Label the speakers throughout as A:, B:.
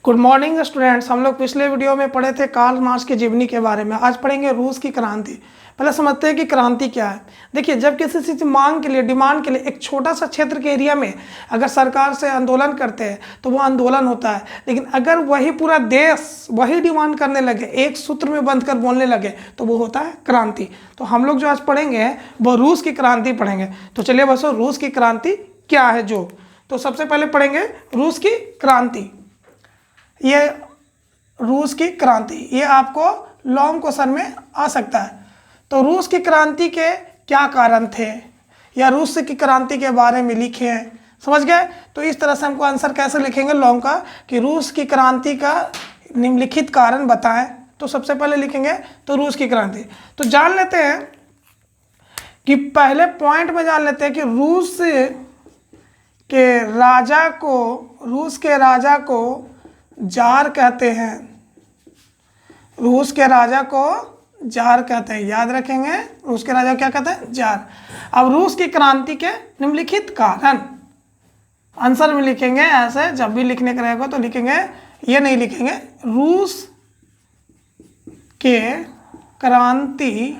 A: Good morning students. हम लोग पिछले वीडियो में पढ़े थे कार्ल मार्क्स की जीवनी के बारे में। आज पढ़ेंगे रूस की क्रांति। पहले समझते हैं कि क्रांति क्या है। देखिए, जब किसी चीज़ की मांग के लिए, डिमांड के लिए एक छोटा सा क्षेत्र के एरिया में अगर सरकार से आंदोलन करते हैं तो वो आंदोलन होता है। लेकिन अगर वही पूरा देश वही डिमांड करने लगे, एक सूत्र में बंध कर बोलने लगे, तो वो होता है क्रांति। तो हम लोग जो आज पढ़ेंगे वो रूस की क्रांति पढ़ेंगे। तो चलिए बच्चों, रूस की क्रांति क्या है जो, तो सबसे पहले पढ़ेंगे रूस की क्रांति। ये रूस की क्रांति, ये आपको लॉन्ग क्वेश्चन में आ सकता है। तो रूस की क्रांति के क्या कारण थे, या रूस की क्रांति के बारे में लिखे हैं, समझ गए। तो इस तरह से हमको आंसर कैसे लिखेंगे लॉन्ग का, कि रूस की क्रांति का निम्नलिखित कारण बताएं। तो सबसे पहले लिखेंगे तो रूस की क्रांति। तो जान लेते हैं कि पहले पॉइंट में जान लेते हैं कि रूस के राजा को जार कहते हैं। रूस के राजा को जार कहते हैं, याद रखेंगे। रूस के राजा क्या कहते हैं? जार। अब रूस की क्रांति के निम्नलिखित कारण आंसर में लिखेंगे। ऐसे जब भी लिखने का रहेगा तो लिखेंगे, ये नहीं लिखेंगे रूस के क्रांति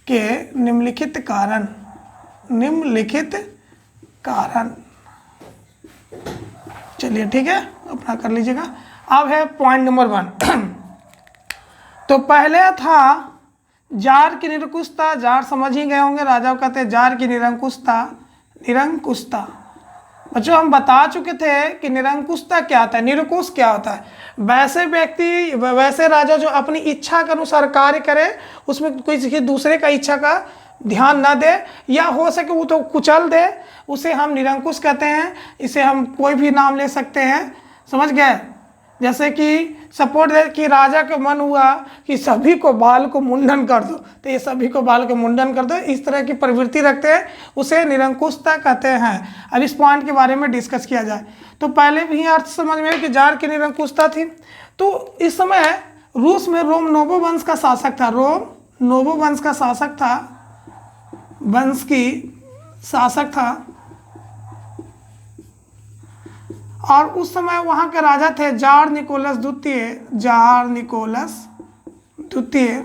A: के निम्नलिखित कारण। निम्नलिखित कारण, चलिए ठीक है, अपना कर लीजिएगा। अब है पॉइंट नंबर 1। तो पहले था जार की निरंकुशता। जार समझ ही गए होंगे, राजा को कहते हैं जार की निरंकुशता। निरंकुशता बच्चों हम बता चुके थे कि निरंकुशता क्या होता है, निरंकुश क्या होता है। वैसे व्यक्ति, वैसे राजा जो अपनी इच्छा के अनुसार कार्य करे, उसमें किसी दूसरे का इच्छा का ध्यान न दे, या हो सके वो तो कुचल दे, उसे हम निरंकुश कहते हैं। इसे हम कोई भी नाम ले सकते हैं, समझ गए। जैसे कि सपोर्ट दे कि राजा का मन हुआ कि सभी को बाल को मुंडन कर दो, तो ये सभी को बाल को मुंडन कर दो, इस तरह की प्रवृत्ति रखते हैं, उसे निरंकुशता कहते हैं। अब इस पॉइंट के बारे में डिस्कस किया जाए तो पहले भी अर्थ समझ में कि जार की निरंकुशता थी। तो इस समय रूस में रोम नोबो वंश का शासक था। रोम नोबो वंश का शासक था, वंश की शासक था। और उस समय वहाँ के राजा थे जार निकोलस द्वितीय। जार निकोलस द्वितीय।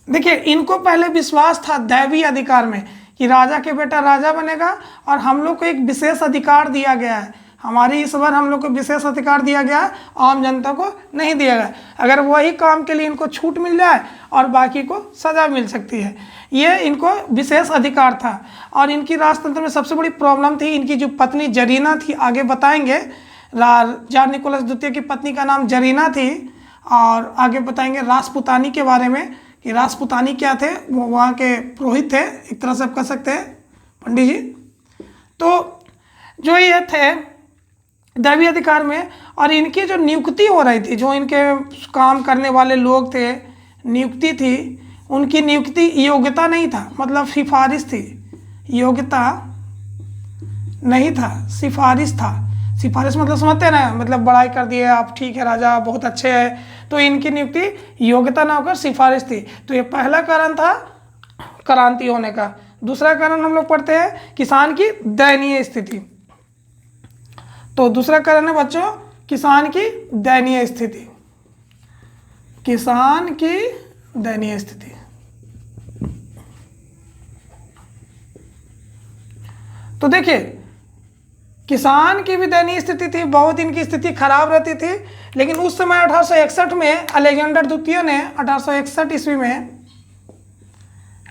A: देखिए, इनको पहले विश्वास था दैवीय अधिकार में कि राजा के बेटा राजा बनेगा, और हम लोग को एक विशेष अधिकार दिया गया है। हमारी इस बार हम लोग को विशेष अधिकार दिया गया है, आम जनता को नहीं दिया गया। अगर वही काम के लिए इनको छूट मिल जाए और बाकी को सज़ा मिल सकती है, ये इनको विशेष अधिकार था। और इनकी राजतंत्र में सबसे बड़ी प्रॉब्लम थी, इनकी जो पत्नी जरीना थी, आगे बताएंगे। जार निकोलस द्वितीय की पत्नी का नाम जरीना थी, और आगे बताएंगे रासपुतानी के बारे में कि रासपुतानी क्या थे। वो वहाँ के पुरोहित थे, एक तरह से आप कह सकते हैं पंडित जी। तो जो ये थे दैवीय अधिकार में, और इनकी जो नियुक्ति हो रही थी, जो इनके काम करने वाले लोग थे, नियुक्ति थी, उनकी नियुक्ति योग्यता नहीं था, मतलब सिफारिश थी। योग्यता नहीं था, सिफारिश था। सिफारिश मतलब समझते हैं ना, मतलब बड़ाई कर दिए आप, ठीक है राजा बहुत अच्छे हैं, तो इनकी नियुक्ति योग्यता ना होकर सिफारिश थी। तो ये पहला कारण था क्रांति होने का। दूसरा कारण हम लोग पढ़ते हैं किसान की दयनीय स्थिति। तो दूसरा कारण है बच्चों किसान की दयनीय स्थिति। किसान की दयनीय स्थिति। तो देखिए, किसान की भी दयनीय स्थिति थी, बहुत इनकी स्थिति खराब रहती थी। लेकिन उस समय 1861 में अलेक्जेंडर द्वितीय ने, 1861 ईस्वी में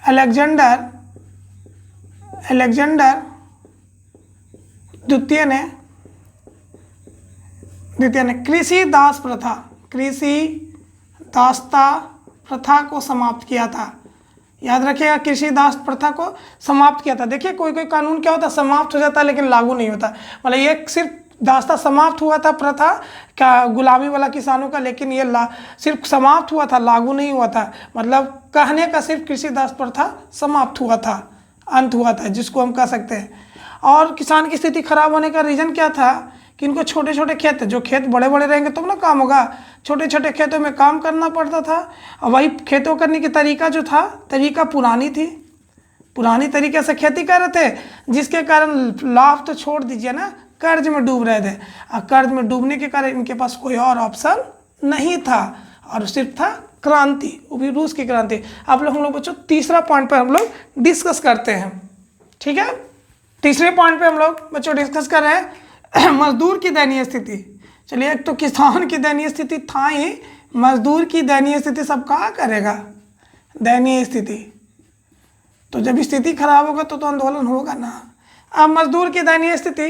A: अलेक्जेंडर द्वितीय ने कृषि दास प्रथा को समाप्त किया था। याद रखिएगा, कृषि दास प्रथा को समाप्त किया था। देखिए, कोई कोई कानून क्या होता है, समाप्त हो जाता है लेकिन लागू नहीं होता। मतलब ये सिर्फ दास्ता समाप्त हुआ था, प्रथा का गुलामी वाला किसानों का, लेकिन ये सिर्फ समाप्त हुआ था, लागू नहीं हुआ था। मतलब कहने का सिर्फ कृषि दास प्रथा समाप्त हुआ था, अंत हुआ था, जिसको हम कह सकते हैं। और किसान की स्थिति खराब होने का रीज़न क्या था कि इनको छोटे छोटे खेत, जो खेत बड़े बड़े रहेंगे तब ना काम होगा, छोटे छोटे खेतों में काम करना पड़ता था। और वही खेतों करने की तरीका जो था, तरीका पुरानी थी, पुरानी तरीके से खेती कर रहे थे, जिसके कारण लाभ तो छोड़ दीजिए ना, कर्ज में डूब रहे थे। और कर्ज में डूबने के कारण इनके पास कोई और ऑप्शन नहीं था और सिर्फ था क्रांति, वो भी रूस की क्रांति। अब हम लोग बच्चों तीसरा पॉइंट पर हम लोग डिस्कस करते हैं। ठीक है, तीसरे पॉइंट पे हम लोग बच्चों डिस्कस कर रहे हैं मजदूर की दयनीय स्थिति। चलिए, एक तो किसान की दयनीय स्थिति था ही, मजदूर की दयनीय स्थिति सब कहाँ करेगा, दयनीय स्थिति। तो जब स्थिति खराब होगा तो आंदोलन होगा ना। अब मजदूर की दयनीय स्थिति,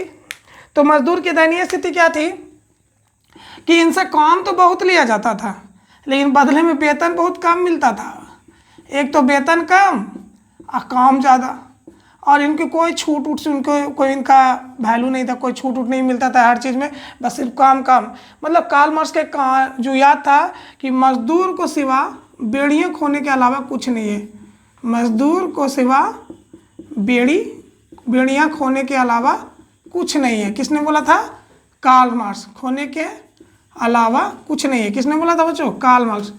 A: तो मजदूर की दयनीय स्थिति क्या थी कि इनसे काम तो बहुत लिया जाता था, लेकिन बदले में वेतन बहुत कम मिलता था। एक तो वेतन कम और काम ज़्यादा, और इनकी कोई छूट उट से उनको कोई इनका वैल्यू नहीं था, कोई छूट उट नहीं मिलता था हर चीज़ में, बस सिर्फ काम। मतलब कार्ल मार्क्स के जो याद था कि मजदूर को सिवा बेड़ियाँ खोने के अलावा कुछ नहीं है। मजदूर को सिवा बेड़ियाँ खोने के अलावा कुछ नहीं है। किसने बोला था, कार्ल मार्क्स। खोने के अलावा कुछ नहीं है, किसने बोला था बच्चों, कार्ल मार्क्स।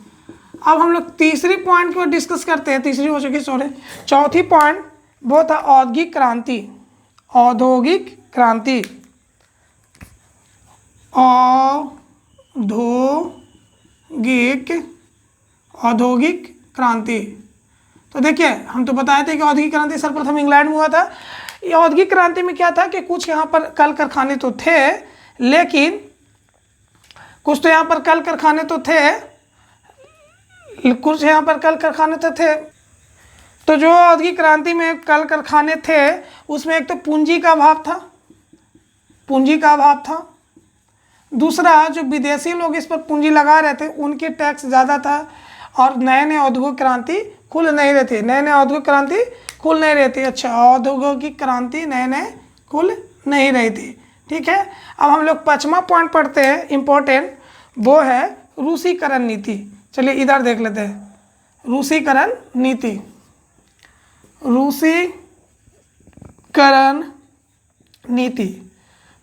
A: अब हम लोग तीसरी पॉइंट को डिस्कस करते हैं, तीसरी हो चुकी, सॉरी, चौथी पॉइंट वो था औद्योगिक क्रांति। औद्योगिक क्रांति, औद्योगिक क्रांति। तो देखिए, हम तो बताए थे कि औद्योगिक क्रांति सर्वप्रथम इंग्लैंड में हुआ था। ये औद्योगिक क्रांति में क्या था कि कुछ यहाँ पर कल कारखाने तो थे, लेकिन कुछ तो यहाँ पर कल कारखाने तो थे, तो जो औद्योगिक क्रांति में कल कारखाने थे उसमें एक तो पूंजी का अभाव था, दूसरा जो विदेशी लोग इस पर पूंजी लगा रहे थे उनके टैक्स ज़्यादा था, और नए नए औद्योगिक क्रांति खुल नहीं रहे थे। अच्छा, औद्योगिक क्रांति नए नए खुल नहीं रही थी। ठीक है, अब हम लोग पांचवा पॉइंट पढ़ते हैं, इम्पोर्टेंट, वो है रूसीकरण नीति। चलिए इधर देख लेते हैं, रूसीकरण नीति।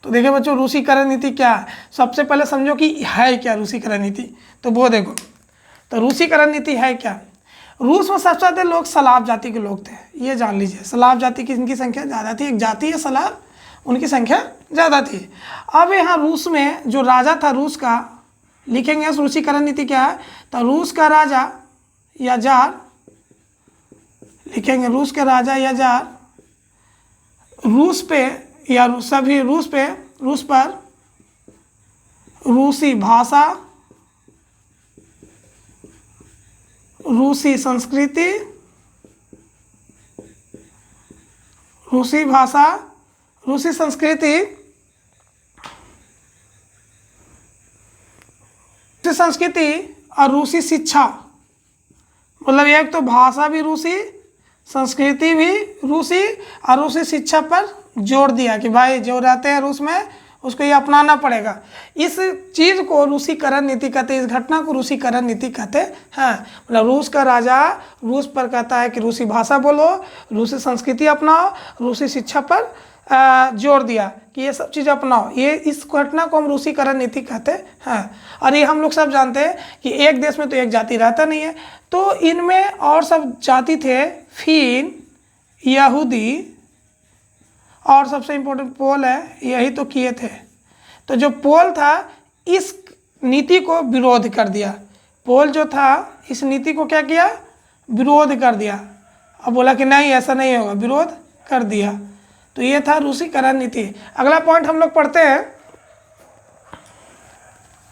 A: तो देखिए बच्चों, रूसीकरण नीति क्या है, सबसे पहले समझो कि है क्या रूसीकरण नीति। तो वो देखो, तो रूसीकरण नीति है क्या। रूस में सबसे ज़्यादा लोग सलाव जाति के लोग थे, ये जान लीजिए। सलाव जाति की इनकी संख्या ज़्यादा थी, एक जाति है सलाव, उनकी संख्या ज़्यादा थी। अब यहाँ रूस में जो राजा था रूस का, लिखेंगे रूसीकरण नीति क्या है, तो रूस का राजा या जार, लिखेंगे रूस के राजा या जार रूस पर रूसी भाषा, रूसी संस्कृति, और रूसी शिक्षा। मतलब एक तो भाषा भी रूसी, संस्कृति भी रूसी, और रूसी शिक्षा पर जोर दिया कि भाई जो रहते हैं रूस में उसको ये अपनाना पड़ेगा। इस चीज़ को रूसीकरण नीति कहते हैं, इस घटना को रूसीकरण नीति कहते हैं। मतलब रूस का राजा रूस पर कहता है कि रूसी भाषा बोलो, रूसी संस्कृति अपनाओ, रूसी शिक्षा पर जोर दिया कि ये सब चीज़ अपनाओ। ये इस घटना को हम रूसीकरण नीति कहते हैं। और ये हम लोग सब जानते हैं कि एक देश में तो एक जाति रहता नहीं है, तो इनमें और सब जाति थे, फिन, यहूदी, और सबसे इम्पोर्टेंट पोल है, यही तो किए थे। तो जो पोल था इस नीति को विरोध कर दिया। पोल जो था इस नीति को क्या किया, विरोध कर दिया। अब बोला कि नहीं ऐसा नहीं होगा, विरोध कर दिया। तो ये था रूसीकरण नीति। अगला पॉइंट हम लोग पढ़ते हैं,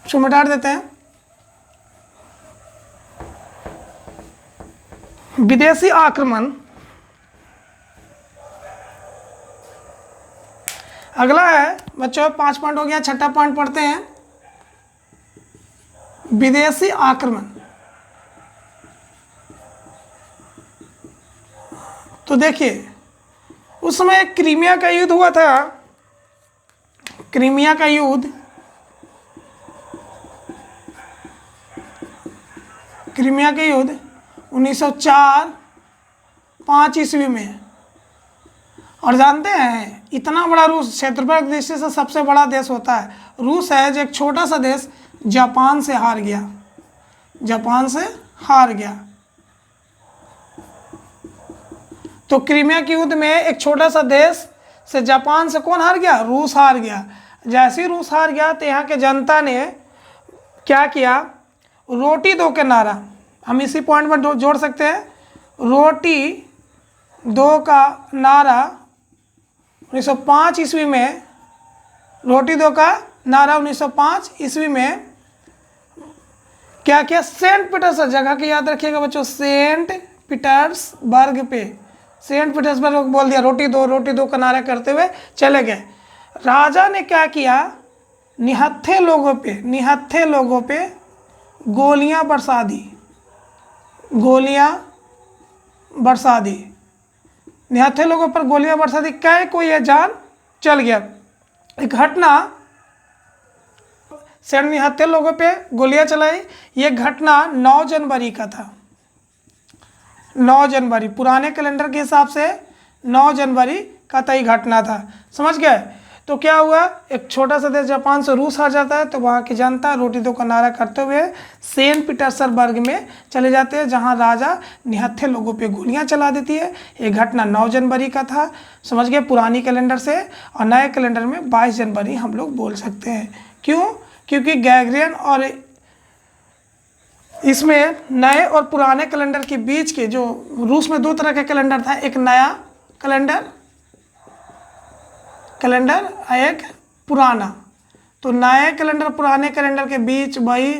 A: उसको मिटा देते हैं, विदेशी आक्रमण। अगला है बच्चों 5 पॉइंट हो गया, छठा पॉइंट पढ़ते हैं, विदेशी आक्रमण। तो देखिए उस समय क्रीमिया का युद्ध हुआ था। क्रीमिया का युद्ध 1904-05 ईस्वी में। और जानते हैं इतना बड़ा रूस क्षेत्रफल की दृष्टि से सबसे बड़ा देश होता है रूस है, जो एक छोटा सा देश जापान से हार गया। तो क्रीमिया के युद्ध में एक छोटा सा देश से जापान से कौन हार गया? रूस हार गया। जैसे ही रूस हार गया तो यहाँ के जनता ने क्या किया? रोटी दो के नारा, हम इसी पॉइंट में जोड़ सकते हैं, रोटी दो का नारा 1905 ईस्वी में, रोटी दो का नारा 1905 ईस्वी में क्या किया? सेंट पीटर्सबर्ग, जगह की याद रखिएगा बच्चों, सेंट पीटर्सबर्ग पे, सेंट पीटर्सबर्ग बोल दिया, रोटी दो का नारा करते हुए चले गए। राजा ने क्या किया? निहत्थे लोगों पे गोलियां बरसा दी, निहत्थे लोगों पर गोलियां बरसा दी। क्या कोई ये जान चल गया? एक घटना, सेंट निहत्थे लोगों पे गोलियां चलाई, ये घटना 9 जनवरी का था। 9 जनवरी पुराने कैलेंडर के हिसाब से 9 जनवरी का तय घटना था। समझ गए? तो क्या हुआ? एक छोटा सा देश जापान से रूस हार जाता है, तो वहाँ की जनता रोटी दो का नारा करते हुए सेंट पीटर्सबर्ग में चले जाते हैं, जहाँ राजा निहत्थे लोगों पे गोलियां चला देती है। ये घटना 9 जनवरी का था। समझ गए? पुरानी कैलेंडर से, और नए कैलेंडर में 22 जनवरी हम लोग बोल सकते हैं। क्यों? क्योंकि ग्रेगोरियन और इसमें नए और पुराने कैलेंडर के बीच के, जो रूस में 2 तरह का कैलेंडर था, एक नया कैलेंडर एक पुराना। तो नए कैलेंडर पुराने कैलेंडर के बीच वही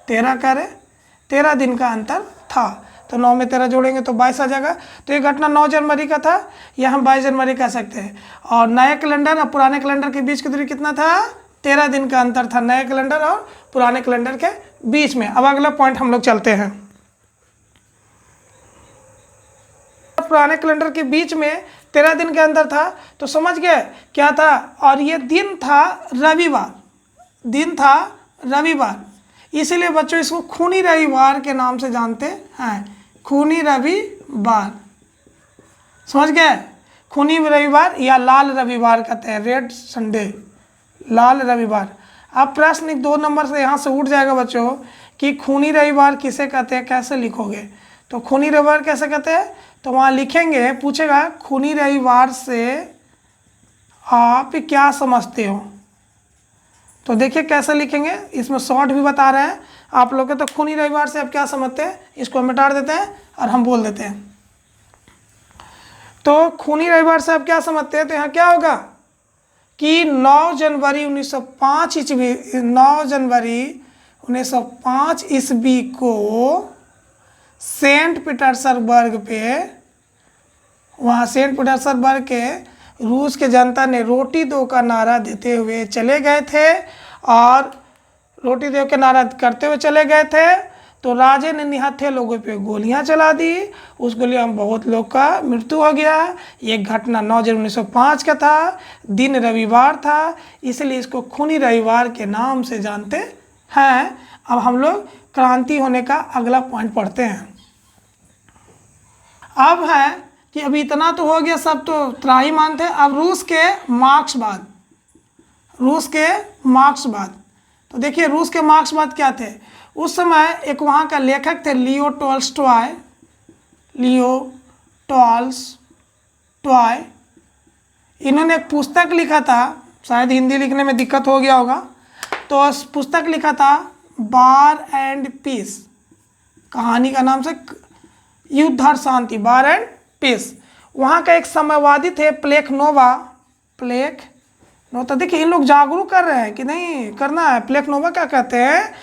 A: 13 दिन का अंतर था। तो 9 में 13 जोड़ेंगे तो 22 आ जाएगा। तो ये घटना 9 जनवरी का था, या हम 22 जनवरी कह सकते हैं। और नए कैलेंडर और पुराने कैलेंडर के बीच की दूरी कितना था? 13 दिन का अंतर था नए कैलेंडर और पुराने कैलेंडर के बीच में। अब अगला पॉइंट हम लोग चलते हैं। पुराने कैलेंडर के बीच में 13 दिन के अंदर था, तो समझ गए क्या था? और ये दिन था रविवार, इसीलिए बच्चों इसको खूनी रविवार के नाम से जानते हैं। खूनी रविवार, समझ गए? खूनी रविवार या लाल रविवार कहते हैं, रेड संडे, लाल रविवार। अब प्रश्न 2 नंबर से यहाँ से उठ जाएगा बच्चों कि खूनी रविवार किसे कहते हैं, कैसे लिखोगे? तो खूनी रविवार कैसे कहते हैं? तो वहाँ लिखेंगे, पूछेगा खूनी रविवार से आप क्या समझते हो? तो देखिए कैसे लिखेंगे, इसमें शॉर्ट भी बता रहे हैं आप लोग के। तो खूनी रविवार से आप क्या समझते हैं, इसको हम मिटा देते हैं और हम बोल देते हैं। तो खूनी रविवार से आप क्या समझते हैं? तो यहाँ क्या होगा कि 9 जनवरी 1905 ईस्वी को सेंट पीटर्सबर्ग पे, वहाँ सेंट पीटर्सबर्ग के रूस के जनता ने रोटी दो का नारा देते हुए चले गए थे, और रोटी दो के नारा करते हुए चले गए थे। तो राजे ने निहत्थे लोगों पे गोलियां चला दी, उस गोलियां में बहुत लोग का मृत्यु हो गया। ये घटना 9 जनवरी 1905 का था, दिन रविवार था, इसलिए इसको खूनी रविवार के नाम से जानते हैं। अब हम लोग क्रांति होने का अगला पॉइंट पढ़ते हैं। अब है कि अभी इतना तो हो गया, सब तो त्राही मानते हैं। अब रूस के मार्क्सवाद, तो देखिए रूस के मार्क्सवाद क्या थे उस समय। एक वहाँ का लेखक थे लियो टॉल्स्टॉय। इन्होंने एक पुस्तक लिखा था, शायद हिंदी लिखने में दिक्कत हो गया होगा, तो पुस्तक लिखा था वार एंड पीस, कहानी का नाम से युद्ध और शांति, वार एंड पीस। वहाँ का एक साम्यवादी थे प्लेखनोवा। तो देखिए इन लोग जागरूक कर रहे हैं कि नहीं करना है। प्लेखनोवा क्या कहते हैं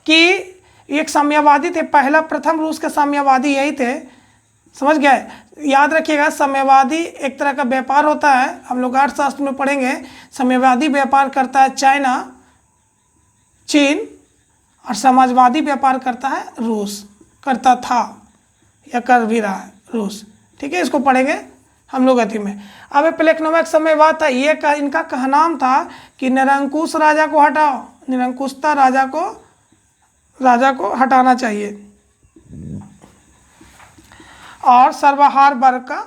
A: कि एक साम्यवादी थे, प्रथम रूस के साम्यवादी यही थे। समझ गए? याद रखिएगा, साम्यवादी एक तरह का व्यापार होता है, हम लोग अर्थशास्त्र में पढ़ेंगे। साम्यवादी व्यापार करता है चीन, और समाजवादी व्यापार करता है रूस, करता था या कर भी रहा है रूस। ठीक है, इसको पढ़ेंगे हम लोग अति में। अब प्लेखनोवा एक साम्यवाद था, ये इनका कहनाम था कि निरंकुश राजा को हटाओ, निरंकुशता राजा को हटाना चाहिए, और सर्वहार वर्ग का,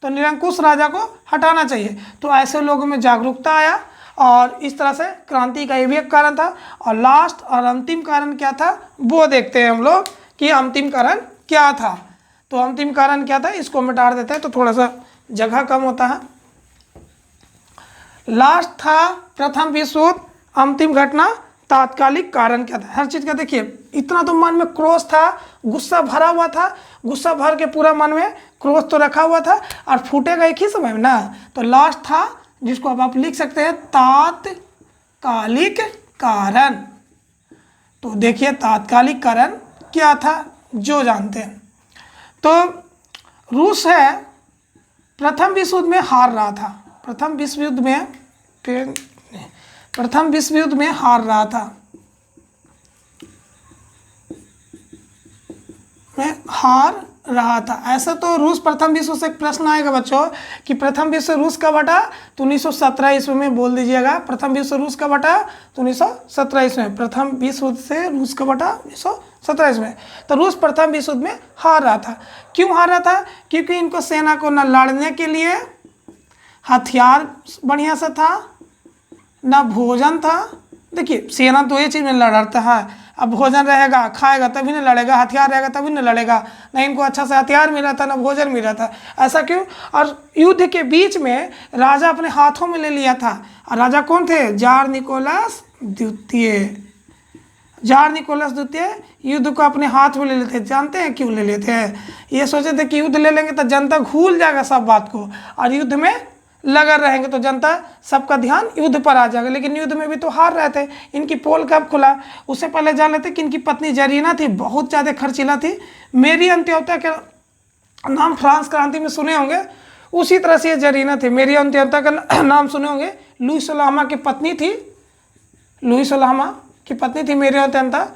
A: तो निरंकुश राजा को हटाना चाहिए। तो ऐसे लोगों में जागरूकता आया, और इस तरह से क्रांति का ये भी एक कारण था। और लास्ट और अंतिम कारण क्या था वो देखते हैं हम लोग कि अंतिम कारण क्या था। तो अंतिम कारण क्या था, इसको मिटा देते हैं तो थोड़ा सा जगह कम होता है। लास्ट था प्रथम विश्व युद्ध, अंतिम घटना तात्कालिक कारण क्या था। हर चीज़ का देखिए, इतना तो मन में क्रोध था, गुस्सा भरा हुआ था, गुस्सा भर के पूरा मन में क्रोध तो रखा हुआ था और फूटेगा एक ही समय में ना। तो लास्ट था जिसको अब आप लिख सकते हैं तात्कालिक कारण। तो देखिए तात्कालिक कारण क्या था जो जानते हैं। तो रूस है प्रथम विश्व युद्ध में हार रहा था, प्रथम विश्व युद्ध में हार रहा था, ऐसा तो रूस प्रथम विश्व से एक प्रश्न आएगा बच्चों कि प्रथम विश्व रूस का बटा, तो 1917 ईस्वी में बोल दीजिएगा। प्रथम विश्व रूस का बटा तो 1917 ईस्वी में, प्रथम विश्व से रूस का बटा 1917 ईस्वी में। तो रूस प्रथम विश्व में हार रहा था। क्यों हार रहा था? क्योंकि इनको सेना को न लड़ने के लिए हथियार बढ़िया से था, ना भोजन था। देखिए सेना तो ये चीज़ में लड़ता है, अब भोजन रहेगा खाएगा तभी नहीं लड़ेगा, हथियार रहेगा तभी नहीं लड़ेगा। ना इनको अच्छा से हथियार मिला था, ना भोजन मिला था। ऐसा क्यों? और युद्ध के बीच में राजा अपने हाथों में ले लिया था। और राजा कौन थे? जार निकोलस द्वितीय। जार निकोलस द्वितीय युद्ध को अपने हाथ में ले लेते। जानते हैं क्यों ले लेते हैं? ये सोचे थे कि युद्ध ले लेंगे तो जनता भूल जाएगा सब बात को, और युद्ध में लगा रहेंगे तो जनता सबका ध्यान युद्ध पर आ जाएगा। लेकिन युद्ध में भी तो हार रहे थे। इनकी पोल कब खुला? उससे पहले जान लेते कि इनकी पत्नी जरीना थी, बहुत ज़्यादा खर्चीला थी। मेरी अंत्योदय के नाम फ्रांस क्रांति में सुने होंगे, उसी तरह से ये जरीना थी। मेरी अंत्योदय का नाम सुने होंगे, लुई सोलहमा की पत्नी थी, लुई सोलहमा की पत्नी थी मेरी अंत्योदय।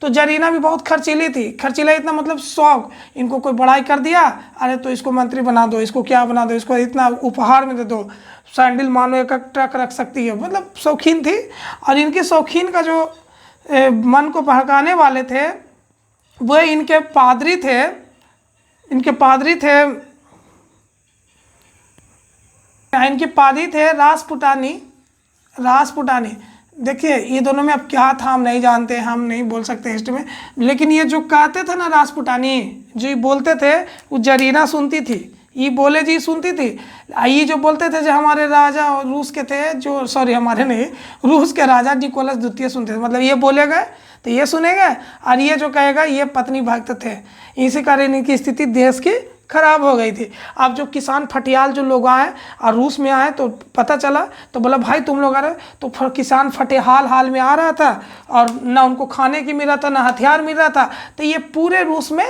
A: तो जरीना भी बहुत खर्चीली थी। खर्चीला इतना मतलब शौक, इनको कोई बड़ाई कर दिया, अरे तो इसको मंत्री बना दो, इसको क्या बना दो, इसको इतना उपहार में दे दो, सैंडल मानो एक ट्रक रख सकती है, मतलब शौकीन थी। और इनके शौकीन का जो मन को बहकाने वाले थे वो इनके पादरी थे, इनके पादरी थे रासपुटानी। देखिए ये दोनों में अब क्या था हम नहीं जानते, हम नहीं बोल सकते हिस्ट्री में। लेकिन ये जो कहते थे ना रासपुटानी, जो ये बोलते थे वो जरीना सुनती थी, ये बोले जी सुनती थी। ये जो बोलते थे जो हमारे राजा रूस के थे, जो सॉरी हमारे नहीं, रूस के राजा निकोलस द्वितीय सुनते थे। मतलब ये बोले गए तो ये सुनेगा, और ये जो कहेगा ये पत्नी भक्त थे। इसी कारण इनकी स्थिति देश की खराब हो गई थी। अब जो किसान फटियाल जो लोग आए और रूस में आए तो पता चला, तो बोला भाई तुम लोग आ रहे, तो किसान फटियाल हाल में आ रहा था और ना उनको खाने की मिल रहा था, ना हथियार मिल रहा था। तो ये पूरे रूस में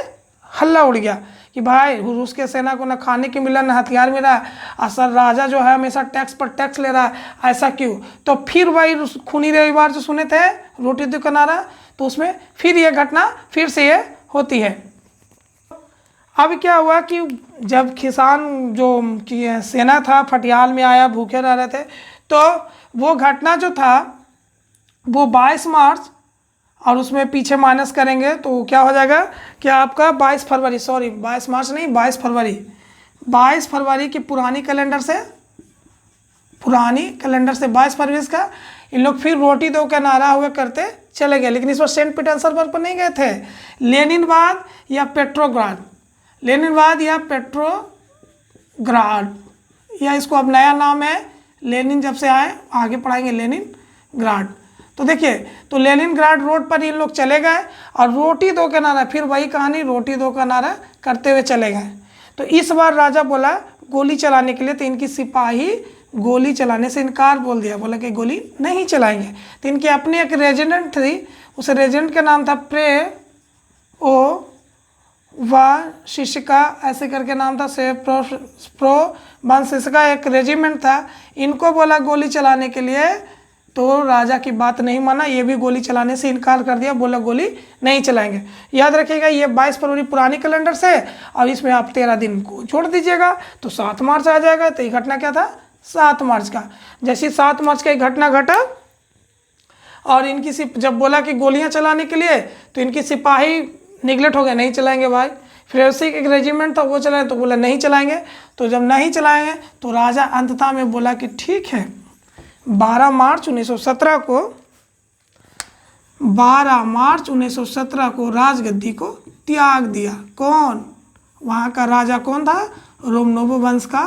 A: हल्ला उड़ गया कि भाई रूस के सेना को ना खाने की मिला, ना हथियार मिला, असर राजा जो है हमेशा टैक्स पर टैक्स ले रहा है, ऐसा क्यों? तो फिर वही खूनी रविवार जो सुने थे रोटी दुकानारा, तो उसमें फिर ये घटना फिर से ये होती है। अब क्या हुआ कि जब किसान जो सेना था फटियाल में आया, भूखे रह रहे थे, तो वो घटना जो था वो 22 मार्च, और उसमें पीछे माइनस करेंगे तो क्या हो जाएगा कि आपका 22 फरवरी, सॉरी 22 मार्च नहीं 22 फरवरी, 22 फरवरी की पुरानी कैलेंडर से 22 फरवरी का इन लोग फिर रोटी दो का नारा हुआ करते चले गए। लेकिन इस बार सेंट पीटर्सबर्ग पर नहीं गए थे, लेनिनग्राड या पेट्रोग्राड, लेनिनग्राड या पेट्रोग्राड, या इसको अब नया नाम है लेनिन, जब से आए आगे पढ़ाएंगे लेनिनग्राड। तो देखिए तो लेनिनग्राड रोड पर इन लोग चले गए और रोटी दो का नारा, फिर वही कहानी रोटी दो का नारा करते हुए चले गए। तो इस बार राजा बोला गोली चलाने के लिए, तो इनकी सिपाही गोली चलाने से इनकार बोल दिया, बोला कि गोली नहीं चलाएंगे। तो इनकी अपनी एक रेजिडेंट थी, उस रेजिडेंट का नाम था शिशिका ऐसे करके नाम था, से शिशिका एक रेजिमेंट था। इनको बोला गोली चलाने के लिए, तो राजा की बात नहीं माना, ये भी गोली चलाने से इनकार कर दिया, बोला गोली नहीं चलाएंगे। याद रखिएगा ये 22 फरवरी पुरानी कैलेंडर से, और इसमें आप 13 दिन को छोड़ दीजिएगा तो 7 मार्च आ जाएगा। तो ये घटना क्या था? 7 मार्च का। जैसे 7 मार्च का एक घटना घटा, और इनकी जब बोला कि गोलियां चलाने के लिए, तो इनकी सिपाही निगलेक्ट हो गए, नहीं चलाएंगे भाई। फिर उसी एक रेजिमेंट था वो चलाए, तो बोला नहीं चलाएंगे। तो जब नहीं चलाएंगे तो राजा अंततः में बोला कि ठीक है, 12 मार्च 1917 को राजगद्दी को त्याग दिया। कौन? वहाँ का राजा कौन था? रोमनोव वंश का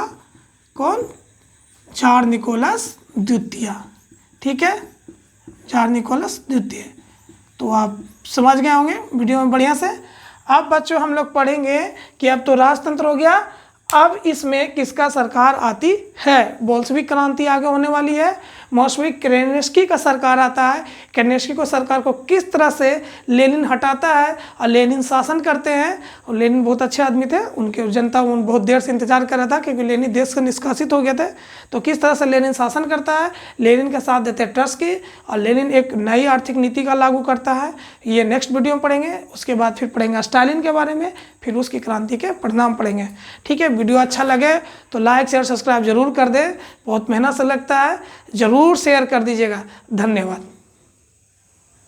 A: कौन? चार निकोलस द्वितीय। ठीक है, चार निकोलस द्वितीय। तो आप समझ गए होंगे वीडियो में बढ़िया से। अब बच्चों हम लोग पढ़ेंगे कि अब तो राजतंत्र हो गया, अब इसमें किसका सरकार आती है? बोल्शेविक क्रांति आगे होने वाली है, मौसविक केरेन्स्की का सरकार आता है। केरेन्स्की को सरकार को किस तरह से लेनिन हटाता है और लेनिन शासन करते हैं। और लेनिन बहुत अच्छे आदमी थे, उनके जनता उन बहुत देर से इंतजार कर रहा था क्योंकि लेनिन देश से निष्कासित हो गए थे। तो किस तरह से लेनिन शासन करता है, लेनिन के साथ देते हैं ट्रॉट्स्की, और लेनिन एक नई आर्थिक नीति का लागू करता है। ये नेक्स्ट वीडियो में पढ़ेंगे। उसके बाद फिर पढ़ेंगे स्टालिन के बारे में, फिर उसकी क्रांति के परिणाम पढ़ेंगे। ठीक है, वीडियो अच्छा लगे तो लाइक शेयर सब्सक्राइब जरूर कर दें, बहुत मेहनत से लगता है, ज़रूर शेयर कर दीजिएगा। धन्यवाद।